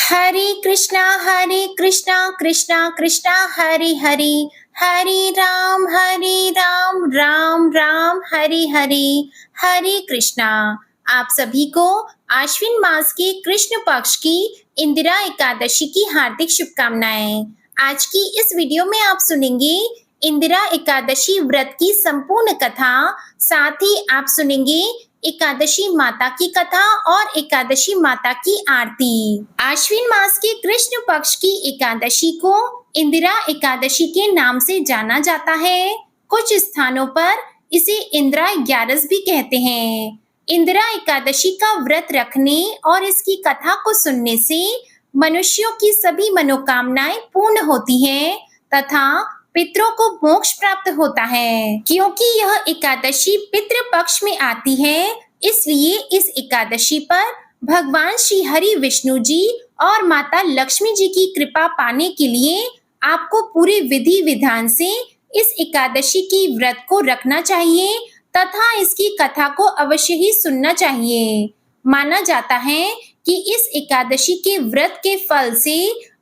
हरे कृष्णा कृष्णा कृष्णा हरे हरे, हरे राम राम राम हरे हरे, हरे कृष्णा। आप सभी को आश्विन मास के कृष्ण पक्ष की इंदिरा एकादशी की हार्दिक शुभकामनाएं। आज की इस वीडियो में आप सुनेंगे इंदिरा एकादशी व्रत की संपूर्ण कथा, साथ ही आप सुनेंगे एकादशी माता की कथा और एकादशी माता की आरती। आश्विन मास के कृष्ण पक्ष की एकादशी को इंदिरा एकादशी के नाम से जाना जाता है। कुछ स्थानों पर इसे इंदिरा 11 भी कहते हैं। इंदिरा एकादशी का व्रत रखने और इसकी कथा को सुनने से मनुष्यों की सभी मनोकामनाएं पूर्ण होती हैं तथा पितरों को मोक्ष प्राप्त होता है। क्योंकि यह एकादशी पितृ पक्ष में आती है, इसलिए इस एकादशी पर भगवान श्री हरि विष्णु जी और माता लक्ष्मी जी की कृपा पाने के लिए आपको पूरे विधि विधान से इस एकादशी की व्रत को रखना चाहिए तथा इसकी कथा को अवश्य ही सुनना चाहिए। माना जाता है कि इस एकादशी के व्रत के फल से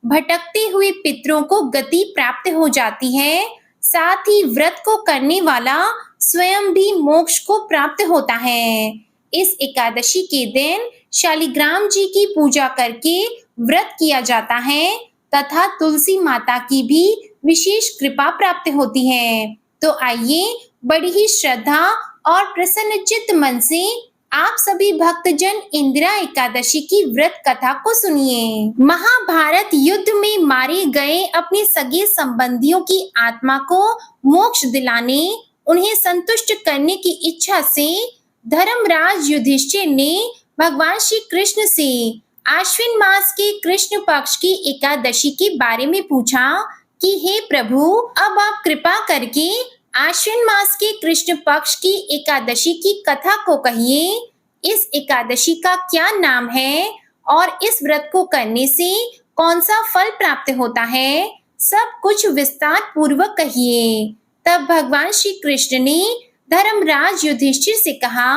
भटकते हुए पितरों को गति प्राप्त हो जाती है, साथ ही व्रत को करने वाला स्वयं भी मोक्ष को प्राप्त होता है। इस एकादशी के दिन शालिग्राम जी की पूजा करके व्रत किया जाता है तथा तुलसी माता की भी विशेष कृपा प्राप्त होती है। तो आइए बड़ी ही श्रद्धा और प्रसन्न चित्त मन से आप सभी भक्तजन इंदिरा एकादशी की व्रत कथा को सुनिए। महाभारत युद्ध में मारे गए अपने सगे संबंधियों की आत्मा को मोक्ष दिलाने, उन्हें संतुष्ट करने की इच्छा से धर्मराज युधिष्ठिर ने भगवान श्री कृष्ण से आश्विन मास के कृष्ण पक्ष की एकादशी के बारे में पूछा कि हे प्रभु, अब आप कृपा करके आश्विन मास के कृष्ण पक्ष की एकादशी की कथा को कहिए। इस एकादशी का क्या नाम है और इस व्रत को करने से कौन सा फल प्राप्त होता है, सब कुछ विस्तार पूर्वक कहिए। तब भगवान श्री कृष्ण ने धर्मराज युधिष्ठिर से कहा,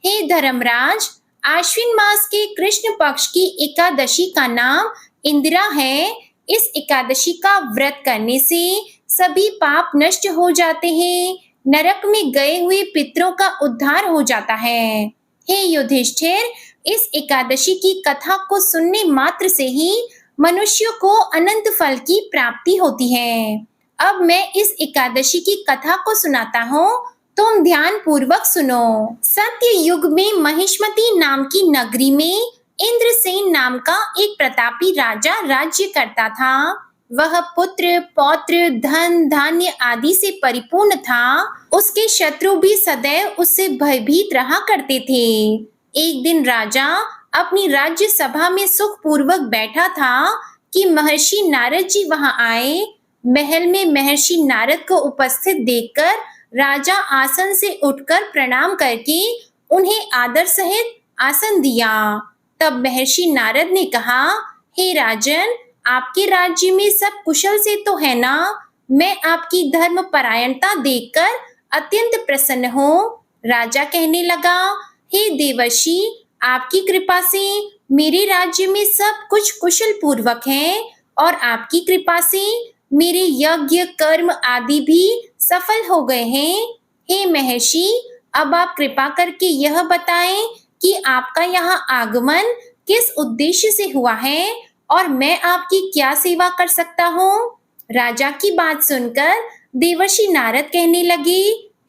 हे धर्मराज, आश्विन मास के कृष्ण पक्ष की एकादशी का नाम इंदिरा है। इस एकादशी का व्रत करने से सभी पाप नष्ट हो जाते हैं, नरक में गए हुए पितरों का उद्धार हो जाता है। हे युधिष्ठिर, इस एकादशी की कथा को सुनने मात्र से ही मनुष्यों को अनंत फल की प्राप्ति होती है। अब मैं इस एकादशी की कथा को सुनाता हूँ, तुम ध्यान पूर्वक सुनो। सत्य युग में महिष्मती नाम की नगरी में इंद्रसेन नाम का एक प्रतापी राजा राज्य करता था। वह पुत्र पौत्र धन धान्य आदि से परिपूर्ण था। उसके शत्रु भी सदैव उससे भयभीत रहा करते थे। एक दिन राजा अपनी राज्य सभा में सुख पूर्वक बैठा था कि महर्षि नारद जी वहां आए। महल में महर्षि नारद को उपस्थित देखकर राजा आसन से उठकर प्रणाम करके उन्हें आदर सहित आसन दिया। तब महर्षि नारद ने कहा, हे राजन, आपके राज्य में सब कुशल से तो है ना? मैं आपकी धर्म परायणता देखकर अत्यंत प्रसन्न हूँ। राजा कहने लगा, हे देवर्षि, आपकी कृपा से मेरे राज्य में सब कुछ कुशल पूर्वक है और आपकी कृपा से मेरे यज्ञ कर्म आदि भी सफल हो गए हैं। हे महर्षि, अब आप कृपा करके यह बताएं कि आपका यहाँ आगमन किस उद्देश्य से हुआ है और मैं आपकी क्या सेवा कर सकता हूँ? राजा की बात सुनकर देवर्षि नारद कहने लगे,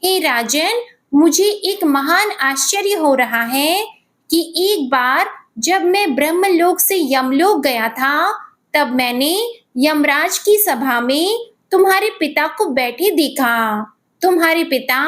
हे राजन, मुझे एक महान आश्चर्य हो रहा है कि एक बार जब मैं ब्रह्मलोक से यमलोक गया था, तब मैंने यमराज की सभा में तुम्हारे पिता को बैठे देखा। तुम्हारे पिता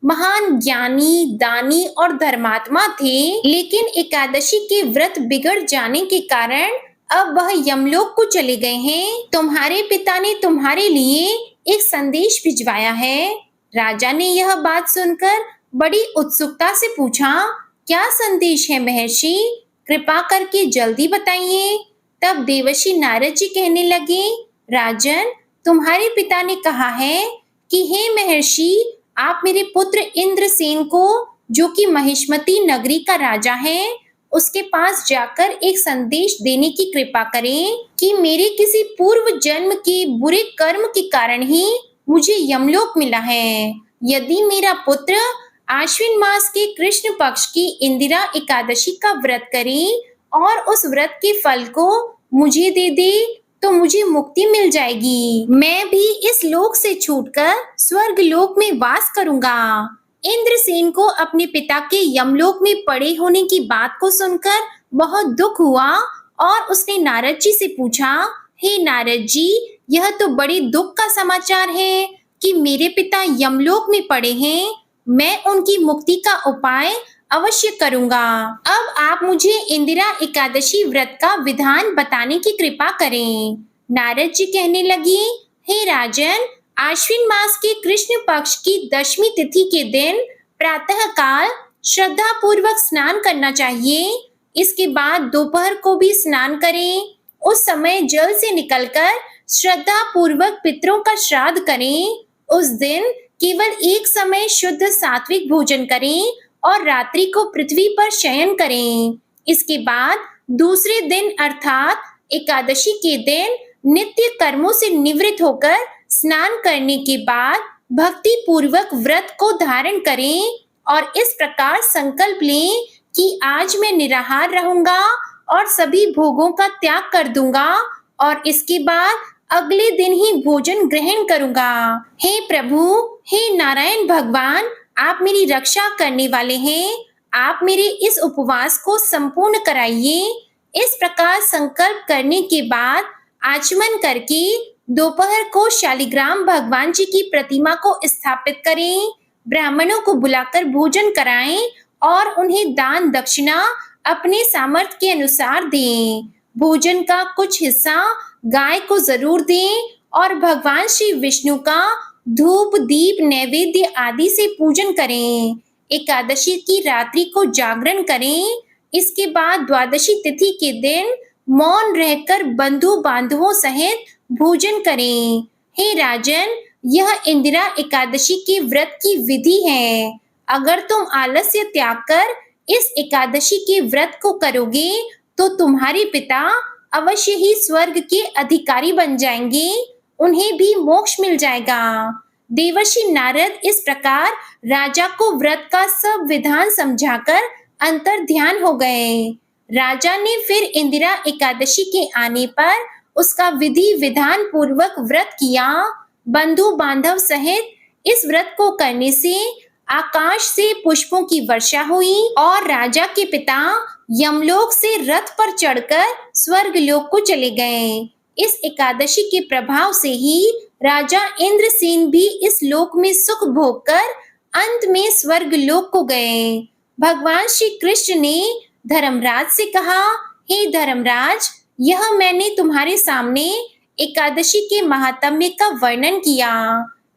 महान ज्ञानी, दानी और धर्मात्मा थे, लेकिन एकादशी के व्रत बिगड़ जाने के कारण अब वह यमलोक को चले गए हैं। तुम्हारे पिता ने तुम्हारे लिए एक संदेश भिजवाया है। राजा ने यह बात सुनकर बड़ी उत्सुकता से पूछा, क्या संदेश है महर्षि? कृपा करके जल्दी बताइए। तब देवर्षि नारद जी कहने लगे, राजन, तुम्हारे पिता ने कहा है कि हे महर्षि, आप मेरे पुत्र इंद्रसेन को, जो कि महिष्मती नगरी का राजा है, उसके पास जाकर एक संदेश देने की कृपा करें कि मेरे किसी पूर्व जन्म के बुरे कर्म के कारण ही मुझे यमलोक मिला है। यदि मेरा पुत्र आश्विन मास के कृष्ण पक्ष की इंदिरा एकादशी का व्रत करे और उस व्रत के फल को मुझे दे दे तो मुझे मुक्ति मिल जाएगी। मैं भी इस लोक से छूटकर स्वर्ग लोक में वास करूंगा। इंद्रसेन को अपने पिता के यमलोक में पड़े होने की बात को सुनकर बहुत दुख हुआ और उसने नारद जी से पूछा, हे नारद जी, यह तो बड़ी दुख का समाचार है कि मेरे पिता यमलोक में पड़े हैं। मैं उनकी मुक्ति का उपाय अवश्य करूंगा। अब आप मुझे इंदिरा एकादशी व्रत का विधान बताने की कृपा करें। नारद जी कहने लगे, हे राजन, आश्विन मास के कृष्ण पक्ष की दशमी तिथि के दिन प्रातः काल श्रद्धा पूर्वक स्नान करना चाहिए। इसके बाद दोपहर को भी स्नान करें। उस समय जल से निकलकर श्रद्धा पूर्वक पितरों का श्राद्ध करें। उस दिन केवल एक समय शुद्ध सात्विक भोजन करें और रात्रि को पृथ्वी पर शयन करें। इसके बाद दूसरे दिन अर्थात एकादशी के दिन नित्य कर्मों से निवृत्त होकर स्नान करने के बाद भक्ति पूर्वक व्रत को धारण करें और इस प्रकार संकल्प लें कि आज मैं निराहार रहूंगा और सभी भोगों का त्याग कर दूंगा और इसके बाद अगले दिन ही भोजन ग्रहण करूंगा। हे प्रभु, हे नारायण भगवान, आप मेरी रक्षा करने वाले हैं। आप मेरे इस उपवास को संपूर्ण कराइए। इस प्रकार संकल्प करने के बाद आचमन करके दोपहर को शालिग्राम भगवान जी की प्रतिमा को स्थापित करें। ब्राह्मणों को बुलाकर भोजन कराएं और उन्हें दान दक्षिणा अपने सामर्थ्य के अनुसार दें। भोजन का कुछ हिस्सा गाय को जरूर दें और भगवान श्री विष्णु का धूप दीप नैवेद्य आदि से पूजन करें। एकादशी की रात्रि को जागरण करें। इसके बाद द्वादशी तिथि के दिन मौन रहकर बंधु बांधवों सहित भोजन करें। हे राजन, यह इंदिरा एकादशी के व्रत की विधि है। अगर तुम आलस्य त्याग कर इस एकादशी के व्रत को करोगे तो तुम्हारे पिता अवश्य ही स्वर्ग के अधिकारी बन जाएंगे। उन्हें भी मोक्ष मिल जाएगा। देवर्षि नारद इस प्रकार राजा को व्रत का सब विधान समझाकर अंतर ध्यान हो गए। राजा ने फिर इंदिरा एकादशी के आने पर उसका विधि विधान पूर्वक व्रत किया। बंधु बांधव सहित इस व्रत को करने से आकाश से पुष्पों की वर्षा हुई और राजा के पिता यमलोक से रथ पर चढ़कर स्वर्ग लोक को चले गए। इस एकादशी के प्रभाव से ही राजा इंद्रसेन भी इस लोक में सुख भोग कर अंत में स्वर्ग लोक को गए। भगवान श्री कृष्ण ने धर्मराज से कहा, हे धर्मराज, यह मैंने तुम्हारे सामने एकादशी के महात्म्य का वर्णन किया।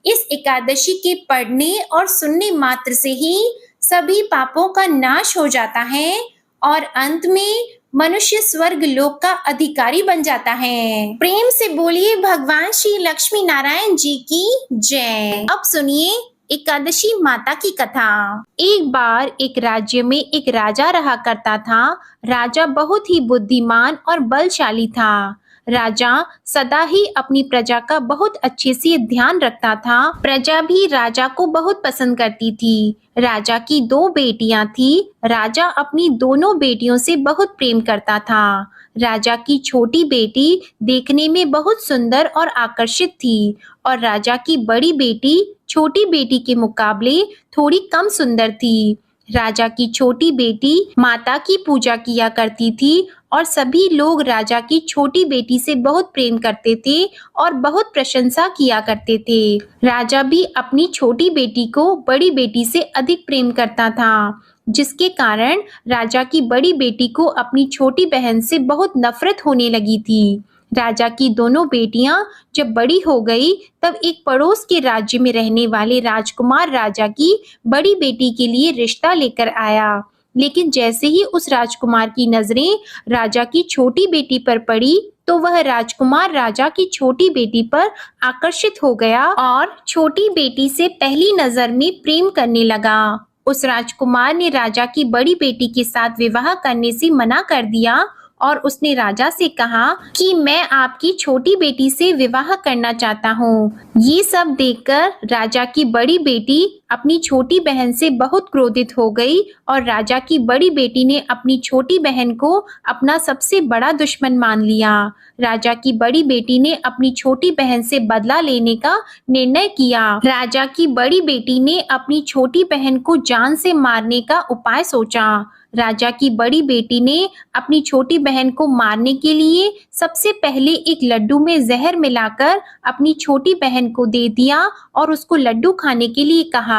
इस एकादशी के पढ़ने और सुनने मात्र से ही सभी पापों का नाश हो जाता है और अंत में मनुष्य स्वर्ग लोक का अधिकारी बन जाता है। प्रेम से बोलिए भगवान श्री लक्ष्मी नारायण जी की जय। अब सुनिए एकादशी माता की कथा। एक बार एक राज्य में एक राजा रहा करता था। राजा बहुत ही बुद्धिमान और बलशाली था। राजा सदा ही अपनी प्रजा का बहुत अच्छे से ध्यान रखता था। प्रजा भी राजा को बहुत पसंद करती थी। राजा की 2 बेटियां थी। राजा अपनी दोनों बेटियों से बहुत प्रेम करता था। राजा की छोटी बेटी देखने में बहुत सुंदर और आकर्षित थी और राजा की बड़ी बेटी छोटी बेटी के मुकाबले थोड़ी कम सुंदर थी। राजा की छोटी बेटी माता की पूजा किया करती थी और सभी लोग राजा की छोटी बेटी से बहुत प्रेम करते थे और बहुत प्रशंसा किया करते थे। राजा भी अपनी छोटी बेटी को बड़ी बेटी से अधिक प्रेम करता था, जिसके कारण राजा की बड़ी बेटी को अपनी छोटी बहन से बहुत नफरत होने लगी थी। राजा की दोनों बेटियां जब बड़ी हो गई तब एक पड़ोस के राज्य में रहने वाले राजकुमार राजा की बड़ी बेटी के लिए रिश्ता लेकर आया। लेकिन जैसे ही उस राजकुमार की नजरें राजा की छोटी बेटी पर पड़ी तो वह राजकुमार राजा की छोटी बेटी पर आकर्षित हो गया और छोटी बेटी से पहली नजर में प्रेम करने लगा। उस राजकुमार ने राजा की बड़ी बेटी के साथ विवाह करने से मना कर दिया और उसने राजा से कहा कि मैं आपकी छोटी बेटी से विवाह करना चाहता हूँ। ये सब देखकर राजा की बड़ी बेटी अपनी छोटी बहन से बहुत क्रोधित हो गई और राजा की बड़ी बेटी ने अपनी छोटी बहन को अपना सबसे बड़ा दुश्मन मान लिया। राजा की बड़ी बेटी ने अपनी छोटी बहन से बदला लेने का निर्णय किया। राजा की बड़ी बेटी ने अपनी छोटी बहन को जान से मारने का उपाय सोचा। राजा की बड़ी बेटी ने अपनी छोटी बहन को मारने के लिए सबसे पहले एक लड्डू में जहर मिलाकर अपनी छोटी बहन को दे दिया और उसको लड्डू खाने के लिए कहा।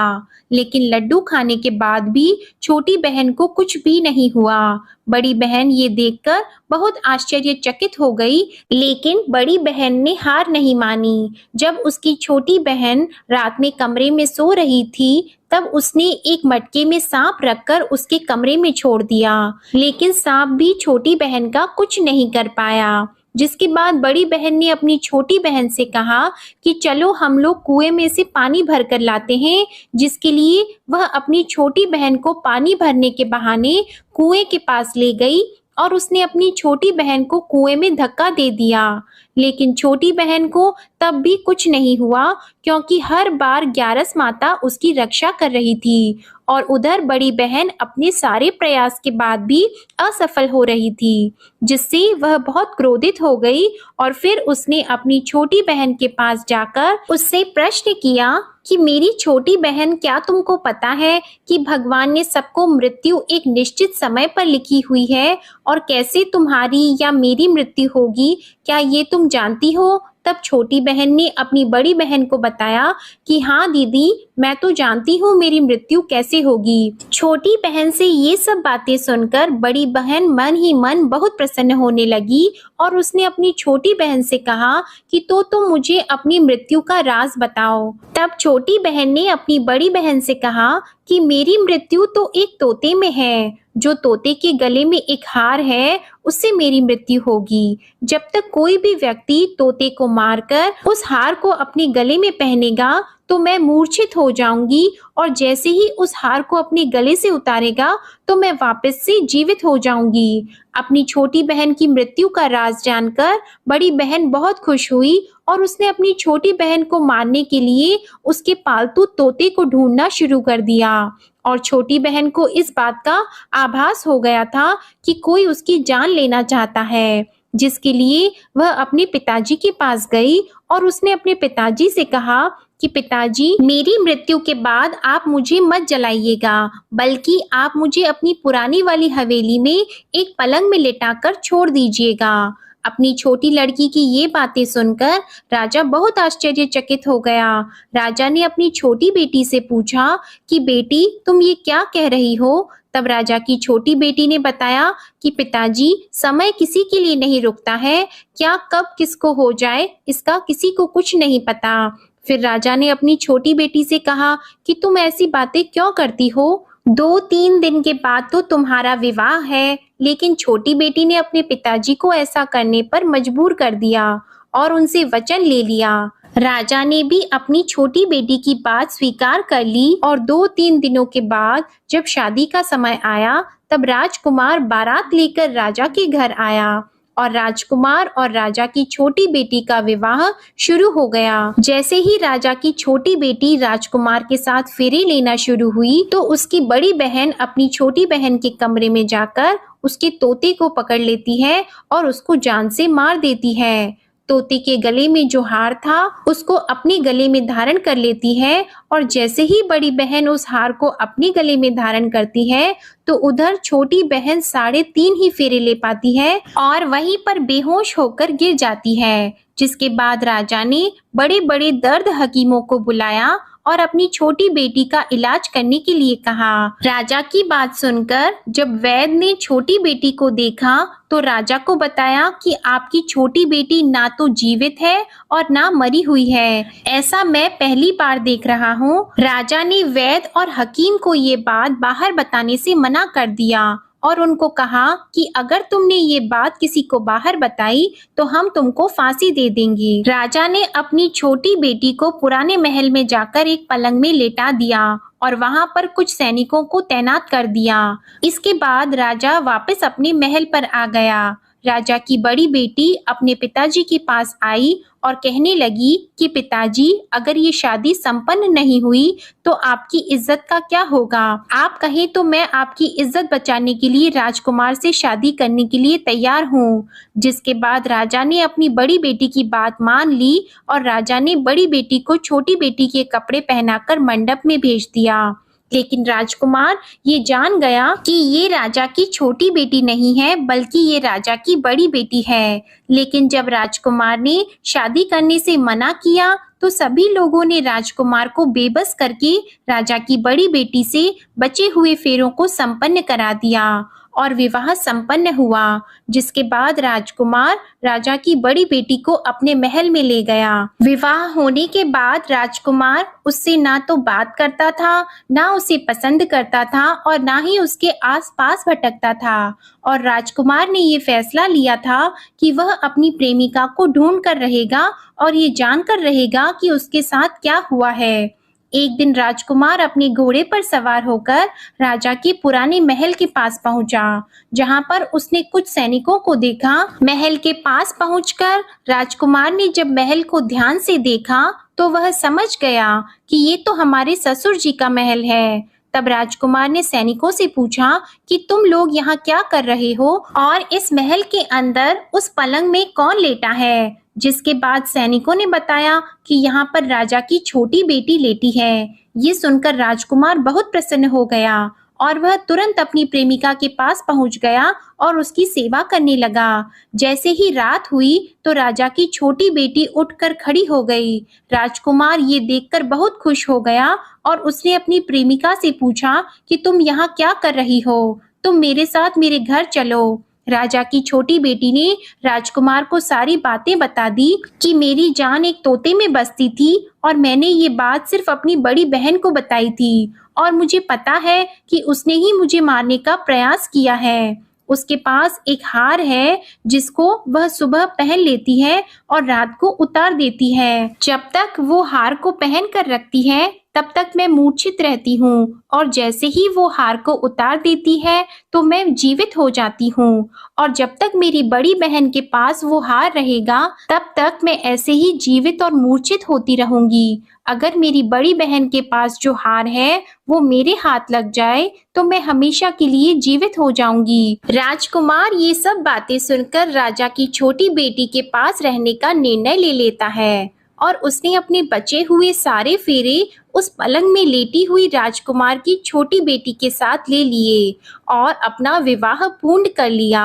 लेकिन लड्डू खाने के बाद भी छोटी बहन को कुछ भी नहीं हुआ। बड़ी बहन ये देखकर बहुत आश्चर्यचकित हो गई, लेकिन बड़ी बहन ने हार नहीं मानी। जब उसकी छोटी बहन रात में कमरे में सो रही थी, तब उसने एक मटके में सांप रखकर उसके कमरे में छोड़ दिया, लेकिन सांप भी छोटी बहन का कुछ नहीं कर पाया। जिसके बाद बड़ी बहन ने अपनी छोटी बहन से कहा कि चलो हम लोग कुएं में से पानी भर कर लाते हैं, जिसके लिए वह अपनी छोटी बहन को पानी भरने के बहाने कुएं के पास ले गई और उसने अपनी छोटी बहन को कुएं में धक्का दे दिया। लेकिन छोटी बहन को तब भी कुछ नहीं हुआ, क्योंकि हर बार ग्यारस माता उसकी रक्षा कर रही थी और उधर बड़ी बहन अपने सारे प्रयास के बाद भी असफल हो रही थी, जिससे वह बहुत क्रोधित हो गई और फिर उसने अपनी छोटी बहन के पास जाकर उससे प्रश्न किया कि मेरी छोटी बहन, क्या तुमको पता है कि भगवान ने सबको मृत्यु एक निश्चित समय पर लिखी हुई है और कैसे तुम्हारी या मेरी मृत्यु होगी, क्या ये तुम जानती हो? तब छोटी बहन ने अपनी बड़ी बहन को बताया कि हाँ दीदी, मैं तो जानती हूँ मेरी मृत्यु कैसे होगी। छोटी बहन से ये सब बातें सुनकर बड़ी बहन मन ही मन बहुत प्रसन्न होने लगी और उसने अपनी छोटी बहन से कहा कि तो तुम मुझे अपनी मृत्यु का राज बताओ। तब छोटी बहन ने अपनी बड़ी बहन से कहा कि मेरी मृत्यु तो एक तोते में है। जो तोते के गले में एक हार है, उससे मेरी मृत्यु होगी। जब तक कोई भी व्यक्ति तोते को मारकर उस हार को अपने गले में पहनेगा तो मैं मूर्छित हो जाऊंगी और जैसे ही उस हार को अपने गले से उतारेगा तो मैं वापस से जीवित हो जाऊंगी। अपनी छोटी बहन की मृत्यु का राज जानकर बड़ी बहन बहुत खुश हुई और उसने अपनी छोटी बहन को मारने के लिए उसके पालतू तोते को ढूंढना शुरू कर दिया। और छोटी बहन को इस बात का आभास हो गया था कि कोई उसकी जान लेना चाहता है, जिसके लिए वह अपने पिताजी के पास गई और उसने अपने पिताजी से कहा कि पिताजी, मेरी मृत्यु के बाद आप मुझे मत जलाइएगा, बल्कि आप मुझे अपनी पुरानी वाली हवेली में एक पलंग में लिटाकर छोड़ दीजिएगा। अपनी छोटी लड़की की ये बातें सुनकर राजा बहुत आश्चर्यचकित हो गया। राजा ने अपनी छोटी बेटी से पूछा कि बेटी, तुम ये क्या कह रही हो? तब राजा की छोटी बेटी ने बताया कि पिताजी, समय किसी के लिए नहीं रुकता है, क्या कब किसको हो जाए इसका किसी को कुछ नहीं पता। फिर राजा ने अपनी छोटी बेटी से कहा कि तुम ऐसी बातें क्यों करती हो? 2-3 दिन के बाद तो तुम्हारा विवाह है। लेकिन छोटी बेटी ने अपने पिताजी को ऐसा करने पर मजबूर कर दिया और उनसे वचन ले लिया। राजा ने भी अपनी छोटी बेटी की बात स्वीकार कर ली और 2-3 दिनों के बाद जब शादी का समय आया, तब राजकुमार बारात लेकर राजा के घर आया और राजकुमार और राजा की छोटी बेटी का विवाह शुरू हो गया। जैसे ही राजा की छोटी बेटी राजकुमार के साथ फेरे लेना शुरू हुई, तो उसकी बड़ी बहन अपनी छोटी बहन के कमरे में जाकर उसके तोते को पकड़ लेती है और उसको जान से मार देती है। तोते के गले में जो हार था उसको अपने गले में धारण कर लेती है और जैसे ही बड़ी बहन उस हार को अपने गले में धारण करती है, तो उधर छोटी बहन 3.5 ही फेरे ले पाती है और वहीं पर बेहोश होकर गिर जाती है। जिसके बाद राजा ने बड़े बड़े दर्द हकीमों को बुलाया और अपनी छोटी बेटी का इलाज करने के लिए कहा। राजा की बात सुनकर जब वैद्य ने छोटी बेटी को देखा, तो राजा को बताया कि आपकी छोटी बेटी ना तो जीवित है और ना मरी हुई है। ऐसा मैं पहली बार देख रहा हूँ। राजा ने वैद्य और हकीम को ये बात बाहर बताने से मना कर दिया और उनको कहा कि अगर तुमने ये बात किसी को बाहर बताई तो हम तुमको फांसी दे देंगे। राजा ने अपनी छोटी बेटी को पुराने महल में जाकर एक पलंग में लेटा दिया और वहां पर कुछ सैनिकों को तैनात कर दिया। इसके बाद राजा वापस अपने महल पर आ गया। राजा की बड़ी बेटी अपने पिताजी के पास आई और कहने लगी कि पिताजी, अगर ये शादी संपन्न नहीं हुई तो आपकी इज्जत का क्या होगा? आप कहें तो मैं आपकी इज्जत बचाने के लिए राजकुमार से शादी करने के लिए तैयार हूँ। जिसके बाद राजा ने अपनी बड़ी बेटी की बात मान ली और राजा ने बड़ी बेटी को छोटी बेटी के कपड़े पहनाकर मंडप में भेज दिया। लेकिन राजकुमार ये जान गया कि ये राजा की छोटी बेटी नहीं है, बल्कि ये राजा की बड़ी बेटी है। लेकिन जब राजकुमार ने शादी करने से मना किया तो सभी लोगों ने राजकुमार को बेबस करके राजा की बड़ी बेटी से बचे हुए फेरों को संपन्न करा दिया और विवाह संपन्न हुआ। जिसके बाद राजकुमार राजा की बड़ी बेटी को अपने महल में ले गया। विवाह होने के बाद राजकुमार उससे ना तो बात करता था, ना उसे पसंद करता था और ना ही उसके आसपास भटकता था। और राजकुमार ने ये फैसला लिया था कि वह अपनी प्रेमिका को ढूंढ कर रहेगा और ये जानकर रहेगा कि उसके साथ क्या हुआ है। एक दिन राजकुमार अपने घोड़े पर सवार होकर राजा के पुराने महल के पास पहुंचा, जहां पर उसने कुछ सैनिकों को देखा। महल के पास पहुंचकर राजकुमार ने जब महल को ध्यान से देखा तो वह समझ गया कि ये तो हमारे ससुर जी का महल है। तब राजकुमार ने सैनिकों से पूछा कि तुम लोग यहाँ क्या कर रहे हो और इस महल के अंदर उस पलंग में कौन लेटा है? जिसके बाद सैनिकों ने बताया कि यहाँ पर राजा की छोटी बेटी लेटी है। ये सुनकर राजकुमार बहुत प्रसन्न हो गया और वह तुरंत अपनी प्रेमिका के पास पहुंच गया और उसकी सेवा करने लगा। जैसे ही रात हुई तो राजा की छोटी बेटी उठकर खड़ी हो गई। राजकुमार ये देखकर बहुत खुश हो गया और उसने अपनी प्रेमिका से पूछा कि तुम यहाँ क्या कर रही हो? तुम मेरे साथ मेरे घर चलो। राजा की छोटी बेटी ने राजकुमार को सारी बातें बता दी कि मेरी जान एक तोते में बसती थी और मैंने ये बात सिर्फ अपनी बड़ी बहन को बताई थी और मुझे पता है कि उसने ही मुझे मारने का प्रयास किया है। उसके पास एक हार है जिसको वह सुबह पहन लेती है और रात को उतार देती है। जब तक वो हार को पहन कर रखती है तब तक मैं मूर्छित रहती हूँ और जैसे ही वो हार को उतार देती है तो मैं जीवित हो जाती हूँ और जब तक मेरी बड़ी बहन के पास वो हार रहेगा तब तक मैं ऐसे ही जीवित और मूर्छित होती रहूंगी। अगर मेरी बड़ी बहन के पास जो हार है वो मेरे हाथ लग जाए तो मैं हमेशा के लिए जीवित हो जाऊंगी। राजकुमार ये सब बातें सुनकर राजा की छोटी बेटी के पास रहने का निर्णय ले लेता है और उसने अपने बचे हुए सारे फेरे उस पलंग में लेटी हुई राजकुमार की छोटी बेटी के साथ ले लिए और अपना विवाह पूर्ण कर लिया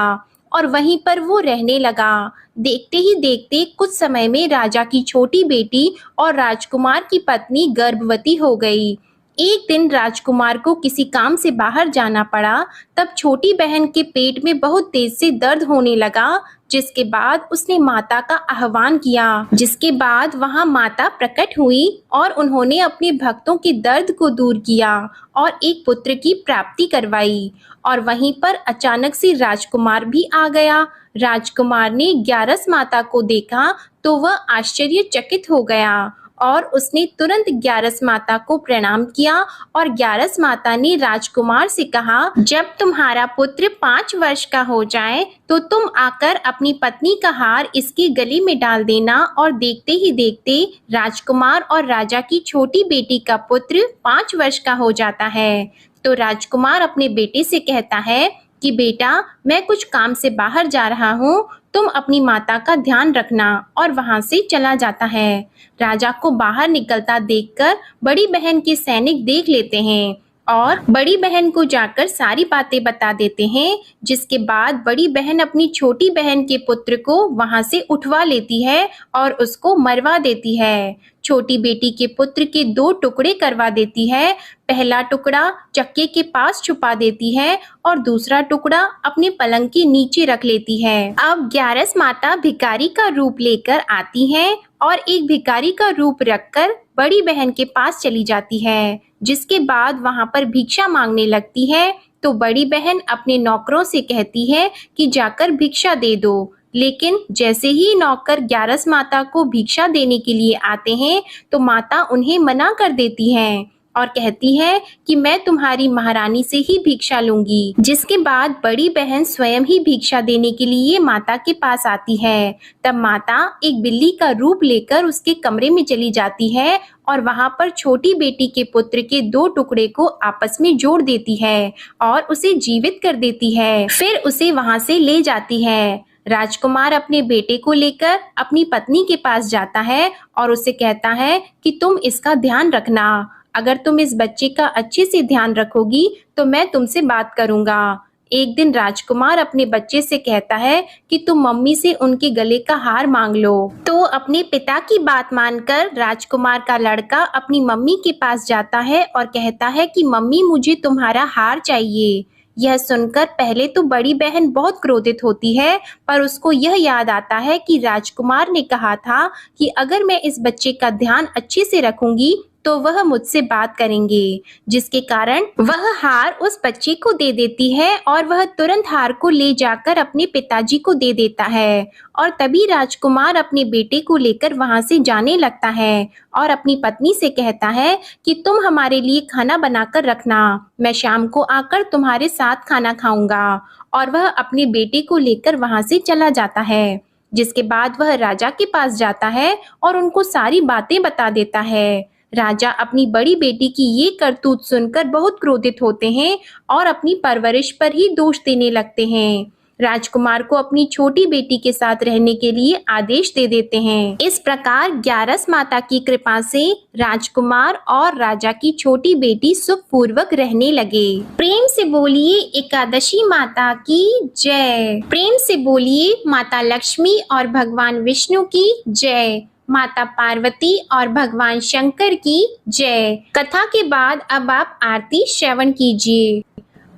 और वहीं पर वो रहने लगा। देखते ही देखते कुछ समय में राजा की छोटी बेटी और राजकुमार की पत्नी गर्भवती हो गई। एक दिन राजकुमार को किसी काम से बाहर जाना पड़ा। तब छोटी बहन के पेट में बहुत तेज से दर्द होने लगा, जिसके बाद उसने माता का आह्वान किया। जिसके बाद वहां माता प्रकट हुई और उन्होंने अपने भक्तों के दर्द को दूर किया और एक पुत्र की प्राप्ति करवाई। और वहीं पर अचानक से राजकुमार भी आ गया। राजकुमार ने ग्यारस माता को देखा तो वह आश्चर्यचकित हो गया और उसने तुरंत ग्यारस माता को प्रणाम किया और ग्यारस माता ने राजकुमार से कहा, जब तुम्हारा पुत्र 5 वर्ष का हो जाए तो तुम आकर अपनी पत्नी का हार इसके गले में डाल देना। और देखते ही देखते राजकुमार और राजा की छोटी बेटी का पुत्र 5 वर्ष का हो जाता है। तो राजकुमार अपने बेटे से कहता है कि बेटा, मैं कुछ काम से बाहर जा रहा हूँ, तुम अपनी माता का ध्यान रखना, और वहां से चला जाता है। राजा को बाहर निकलता देखकर बड़ी बहन के सैनिक देख लेते हैं और बड़ी बहन को जाकर सारी बातें बता देते हैं। जिसके बाद बड़ी बहन अपनी छोटी बहन के पुत्र को वहां से उठवा लेती है और उसको मरवा देती है। छोटी बेटी के पुत्र के 2 टुकड़े करवा देती है। पहला टुकड़ा चक्के के पास छुपा देती है और दूसरा टुकड़ा अपने पलंग के नीचे रख लेती है। अब ग्यारस माता भिखारी का रूप लेकर आती है और एक भिखारी का रूप रखकर बड़ी बहन के पास चली जाती है। जिसके बाद वहां पर भिक्षा मांगने लगती है। तो बड़ी बहन अपने नौकरों से कहती है कि जाकर भिक्षा दे दो। लेकिन जैसे ही नौकर ग्यारस माता को भिक्षा देने के लिए आते हैं तो माता उन्हें मना कर देती हैं और कहती है कि मैं तुम्हारी महारानी से ही भिक्षा लूंगी। जिसके बाद बड़ी बहन स्वयं ही भिक्षा देने के लिए माता के पास आती है। तब माता एक बिल्ली का रूप लेकर उसके कमरे में चली जाती है और वहां पर छोटी बेटी के पुत्र के 2 टुकड़े को आपस में जोड़ देती है और उसे जीवित कर देती है। फिर उसे वहां से ले जाती है। राजकुमार अपने बेटे को लेकर अपनी पत्नी के पास जाता है और उसे कहता है कि तुम इसका ध्यान रखना। अगर तुम इस बच्चे का अच्छे से ध्यान रखोगी तो मैं तुमसे बात करूंगा। एक दिन राजकुमार अपने बच्चे से कहता है कि तुम मम्मी से उनके गले का हार मांग लो। तो अपने पिता की बात मानकर राजकुमार का लड़का अपनी मम्मी के पास जाता है और कहता है कि मम्मी मुझे तुम्हारा हार चाहिए। यह सुनकर पहले तो बड़ी बहन बहुत क्रोधित होती है, पर उसको यह याद आता है कि राजकुमार ने कहा था कि अगर मैं इस बच्चे का ध्यान अच्छे से रखूंगी तो वह मुझसे बात करेंगे, जिसके कारण वह हार उस बच्चे को दे देती है और वह तुरंत हार को ले जाकर अपने पिताजी को दे देता है। और तभी राजकुमार अपने बेटे को लेकर वहां से जाने लगता है और अपनी पत्नी से कहता है कि तुम हमारे लिए खाना बनाकर रखना, मैं शाम को आकर तुम्हारे साथ खाना खाऊंगा। और वह अपने बेटे को लेकर वहां से चला जाता है। जिसके बाद वह राजा के पास जाता है और उनको सारी बातें बता देता है। राजा अपनी बड़ी बेटी की ये करतूत सुनकर बहुत क्रोधित होते हैं और अपनी परवरिश पर ही दोष देने लगते हैं। राजकुमार को अपनी छोटी बेटी के साथ रहने के लिए आदेश दे देते हैं। इस प्रकार ग्यारस माता की कृपा से राजकुमार और राजा की छोटी बेटी सुखपूर्वक रहने लगे। प्रेम से बोलिए एकादशी माता की जय। प्रेम से बोलिए माता लक्ष्मी और भगवान विष्णु की जय। माता पार्वती और भगवान शंकर की जय। कथा के बाद अब आप आरती श्रवण कीजिए।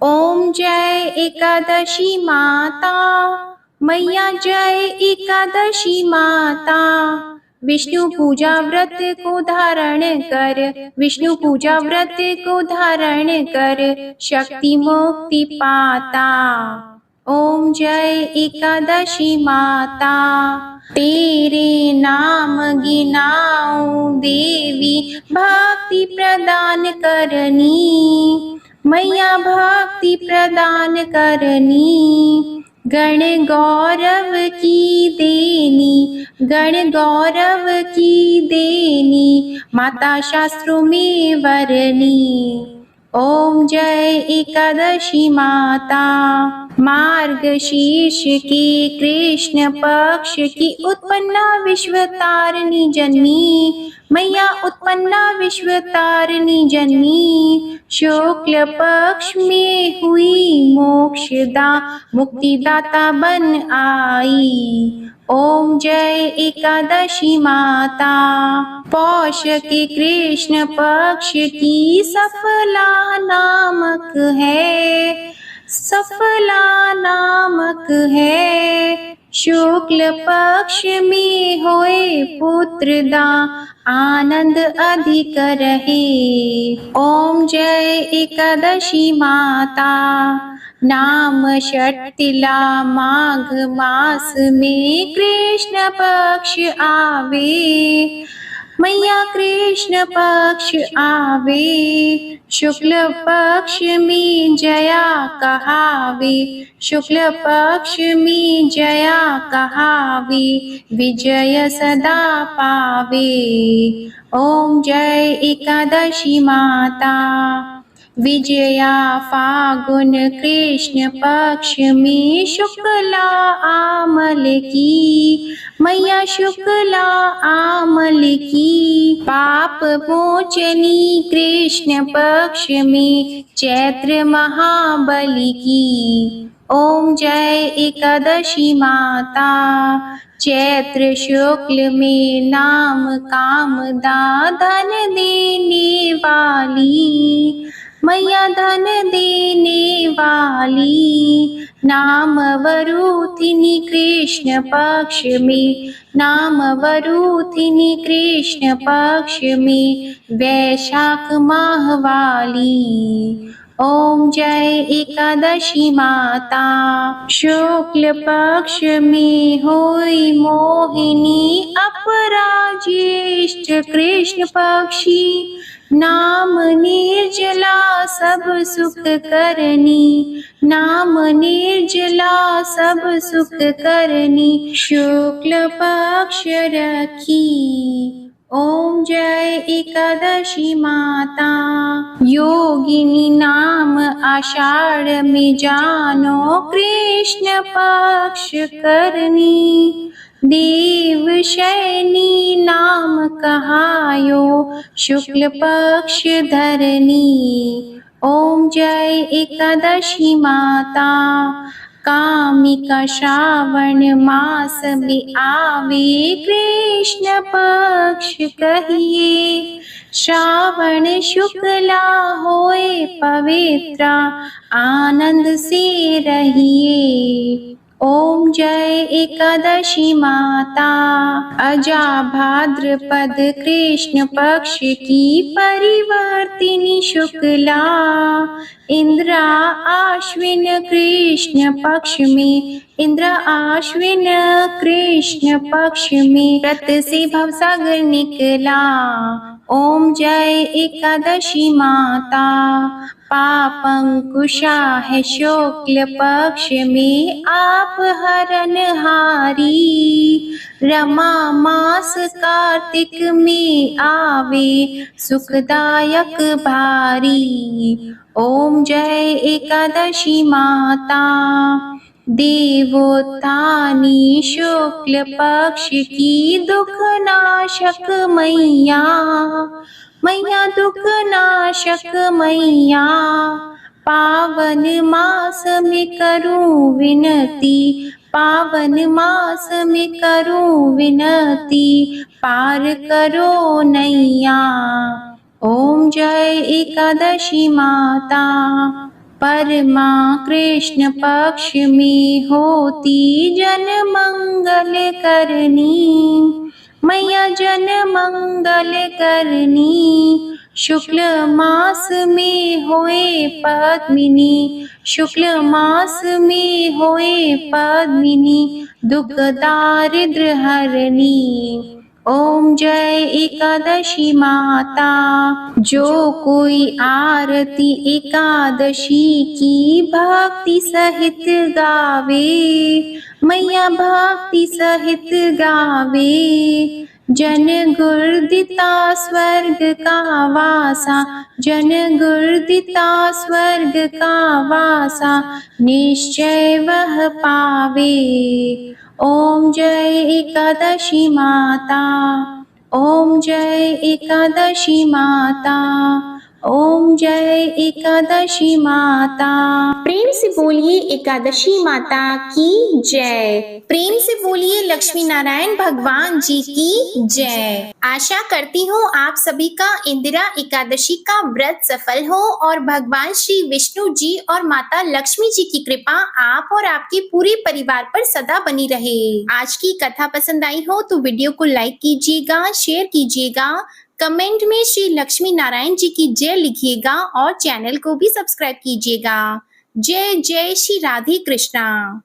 ओम जय एकादशी माता, मैया जय एकादशी माता। विष्णु पूजा व्रत को धारण कर, विष्णु पूजा व्रत को धारण कर, शक्ति मुक्ति पाता। ओम जय एकादशी माता, तेरे नाम गिनाऊं देवी, भक्ति प्रदान करनी, मैया भक्ति प्रदान करनी। गण गौरव की देनी, गण गौरव की देनी, माता शास्त्रों में वरनी। ओम जय एकादशी माता, मार्गशीर्ष की कृष्ण पक्ष की उत्पन्ना विश्वतारिणी जन्मी, मैया उत्पन्ना विश्वतारिणी जन्मी। शुक्ल पक्ष में हुई मोक्षदा, मुक्तिदाता बन आई। ओम जय एकादशी माता, पौष के कृष्ण पक्ष की सफला नामक है, सफला नामक है। शुक्ल पक्ष में होए पुत्रदा, आनंद अधिक रहे। ओम जय एकादशी माता, नाम षटतिला माघ मास में कृष्ण पक्ष आवे, मैया कृष्ण पक्ष आवे। शुक्ल पक्ष में जया कहावे, शुक्ल पक्ष में जया कहावे, विजय सदा पावे। ओम जय एकादशी माता, विजया फागुन कृष्ण पक्ष में शुक्ला आमल की, मैया शुक्ला आमल की। पाप मोचनी कृष्ण पक्ष में चैत्र महाबली की। ओम जय एकादशी माता, चैत्र शुक्ल में नाम कामदा, धन देने वाली, मैया धन देने वाली। नाम वरूथिनी कृष्ण पक्ष में, नाम वरूथिनी कृष्ण पक्ष में, वैशाख माह वाली। ओम जय एकादशी माता। शुक्ल पक्ष में होई मोहिनी, अपराजिष्ट कृष्ण पक्षी। नाम निर्जला सब सुख करनी, नाम निर्जला सब सुख करनी। शुक्ल पक्ष रखी, ओम जय एकादशी माता। योगिनी नाम आषाढ़ में जानो, कृष्ण पक्ष करनी। देव शयनी नाम कहायो, शुक्ल पक्ष धरनी। ओम जय एकादशी माता। कामिका श्रावण मास में आवे, कृष्ण पक्ष कहिए। श्रावण शुक्ला होए पवित्रा, आनंद से रहिए। ओम जय एकादशी माता। अजा भाद्रपद कृष्ण पक्ष की परिवर्तिनी शुक्ला, इंद्रा आश्विन कृष्ण पक्ष में, इंद्र आश्विन कृष्ण पक्ष में रत से भवसागर निकला। ओम जय एकादशी माता। पापंकुशा है शुक्ल पक्ष में, आप हरनहारी। रमा मास कार्तिक में आवे, सुखदायक भारी। ओम जय एकादशी माता। देवोत्थानी शुक्ल पक्ष की, दुख नाशक मैया, मैया दुख नाशक मैया। पावन मास में करूं विनती, पावन मास में करूं विनती। पार करो नैया। ओम जय एकादशी माता। परमा कृष्ण पक्ष में होती, जन मंगल करनी, मैया जन मंगल करनी। शुक्ल मास में होए पद्मिनी, शुक्ल मास में होए पद्मिनी। दुख दारिद्र हरनी। ओम जय एकादशी माता। जो कोई आरती एकादशी की, भक्ति सहित गावे, मैया भक्ति सहित गावे। जन गुर्दिता स्वर्ग का वासा, जन गुर्दिता स्वर्ग का वासा। निश्चय वह पावे। ओम जय एकादशी माता। ओम जय एकादशी माता। ओम जय एकादशी माता। प्रेम से बोलिए एकादशी माता की जय। प्रेम से बोलिए लक्ष्मी नारायण भगवान जी की जय। आशा करती हूँ आप सभी का इंदिरा एकादशी का व्रत सफल हो और भगवान श्री विष्णु जी और माता लक्ष्मी जी की कृपा आप और आपके पूरे परिवार पर सदा बनी रहे। आज की कथा पसंद आई हो तो वीडियो को लाइक कीजिएगा, शेयर कीजिएगा, कमेंट में श्री लक्ष्मी नारायण जी की जय लिखिएगा और चैनल को भी सब्सक्राइब कीजिएगा। जय जय श्री राधे कृष्णा।